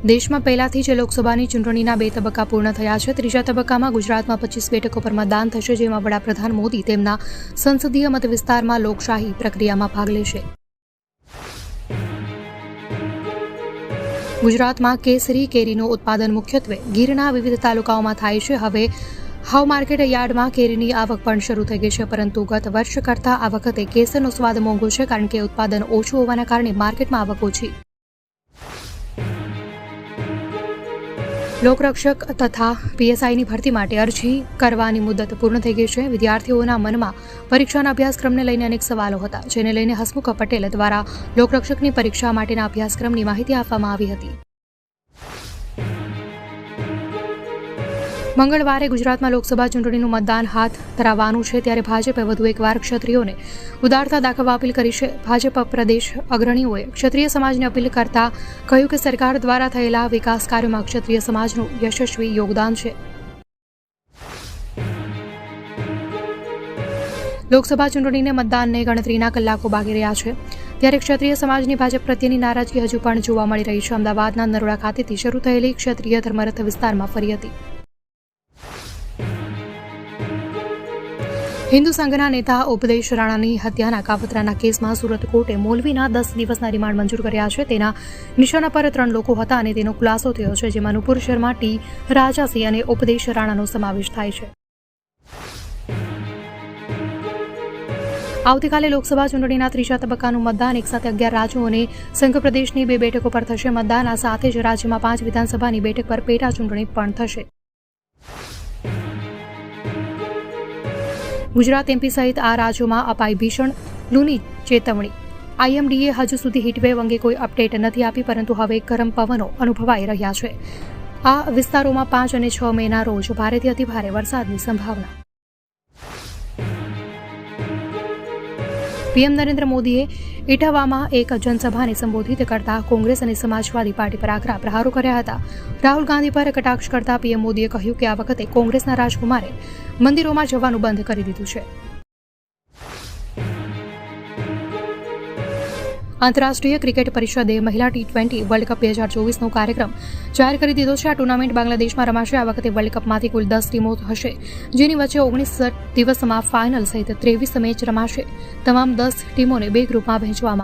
દેશમાં પહેલાથી જ લોકસભાની ચૂંટણીના 2 તબક્કા પૂર્ણ થયા છે. ત્રીજા તબક્કામાં ગુજરાતમાં 25 બેઠકો પર મતદાન થશે, જેમાં વડાપ્રધાન મોદી તેમના સંસદીય મત વિસ્તારમાં લોકશાહી પ્રક્રિયામાં ભાગ લેશે. ગુજરાતમાં કેસરી કેરીનું ઉત્પાદન મુખ્યત્વે ગીરના વિવિધ તાલુકાઓમાં થાય છે. હવે હાવ માર્કેટ યાર્ડમાં કેરીની આવક પણ શરૂ થઈ ગઈ છે, પરંતુ ગત વર્ષ કરતાં આ વખતે કેસરનો સ્વાદ મોંઘો છે, કારણ કે ઉત્પાદન ઓછું હોવાના કારણે માર્કેટમાં આવક ઓછી. લોકરક્ષક તથા પીએસઆઈની ભરતી માટે અરજી કરવાની મુદત પૂર્ણ થઈ ગઈ છે. વિદ્યાર્થીઓના મનમાં પરીક્ષાના અભ્યાસક્રમને લઈને અનેક સવાલો હતા, જેને લઈને હસમુખ પટેલ દ્વારા લોકરક્ષકની પરીક્ષા માટેના અભ્યાસક્રમની માહિતી આપવામાં આવી હતી. મંગળવારે ગુજરાતમાં લોકસભા ચૂંટણીનું મતદાન હાથ ધરાવવાનું છે, ત્યારે ભાજપે વધુ એકવાર ક્ષત્રિયોને ઉદારતા દાખવવા અપીલ કરી છે. ભાજપ પ્રદેશ અગ્રણીઓએ ક્ષત્રિય સમાજને અપીલ કરતા કહ્યું કે સરકાર દ્વારા થયેલા વિકાસ કાર્યોમાં ક્ષત્રિય સમાજનું યશસ્વી યોગદાન છે. લોકસભા ચૂંટણીને મતદાનને ગણતરીના કલાકો બાકી રહ્યા છે, ત્યારે ક્ષત્રિય સમાજની ભાજપ પ્રત્યેની નારાજગી હજુ પણ જોવા મળી રહી છે. અમદાવાદના નરોડા ખાતેથી શરૂ થયેલી ક્ષત્રિય ધર્મરથ વિસ્તારમાં ફરી હતી. હિન્દુ સંઘના નેતા ઉપદેશ રાણાની હત્યાના કાવતરાના કેસમાં સુરત કોર્ટે મૌલવીના 10 દિવસના રિમાન્ડ મંજૂર કર્યા છે. તેના નિશાના પર 3 લોકો હતા અને તેનો ખુલાસો થયો છે, જેમાં નુપુર શર્મા, ટી રાજાસિંહ અને ઉપદેશ રાણાનો સમાવેશ થાય છે. આવતીકાલે લોકસભા ચૂંટણીના ત્રીજા તબક્કાનું મતદાન એકસાથે 11 રાજ્યો અને સંઘ પ્રદેશની 2 બેઠકો પર થશે. મતદાનના સાથે જ રાજ્યમાં 5 વિધાનસભાની બેઠક પર પેટા ચૂંટણી પણ થશે. ગુજરાત, એમપી સહિત આ રાજ્યોમાં અપાઈ ભીષણ લૂની ચેતવણી. આઈએમડીએ હજુ સુધી હીટવેવ અંગે કોઈ અપડેટ નથી આપી, પરંતુ હવે ગરમ પવનો અનુભવાઈ રહ્યા છે. આ વિસ્તારોમાં 5 અને 6 મેના રોજ ભારેથી અતિભારે વરસાદની સંભાવના. પીએમ નરેન્દ્ર મોદીએ ઇટાવામાં એક જનસભાને સંબોધિત કરતા કોંગ્રેસ અને સમાજવાદી પાર્ટી પર આકરા પ્રહારો કર્યા હતા. રાહુલ ગાંધી પર કટાક્ષ કરતા પીએમ મોદીએ કહ્યું કે આ વખતે કોંગ્રેસના રાજકુમારે મંદિરોમાં જવાનું બંધ કરી દીધું છે. આંતરરાષ્ટ્રીય ક્રિકેટ પરિષદે મહિલા T20 વર્લ્ડ કપ 2024નો કાર્યક્રમ જાહેર કરી દીધો છે. આ ટુર્નામેન્ટ બાંગ્લાદેશમાં રમાશે. આ વખતે વર્લ્ડ કપમાંથી કુલ 10 ટીમો હશે, જેની વચ્ચે 19 દિવસમાં ફાઇનલ સહિત 23 મેચ રમાશે. તમામ 10 ટીમોને 2 ગ્રુપમાં વહેંચવામાં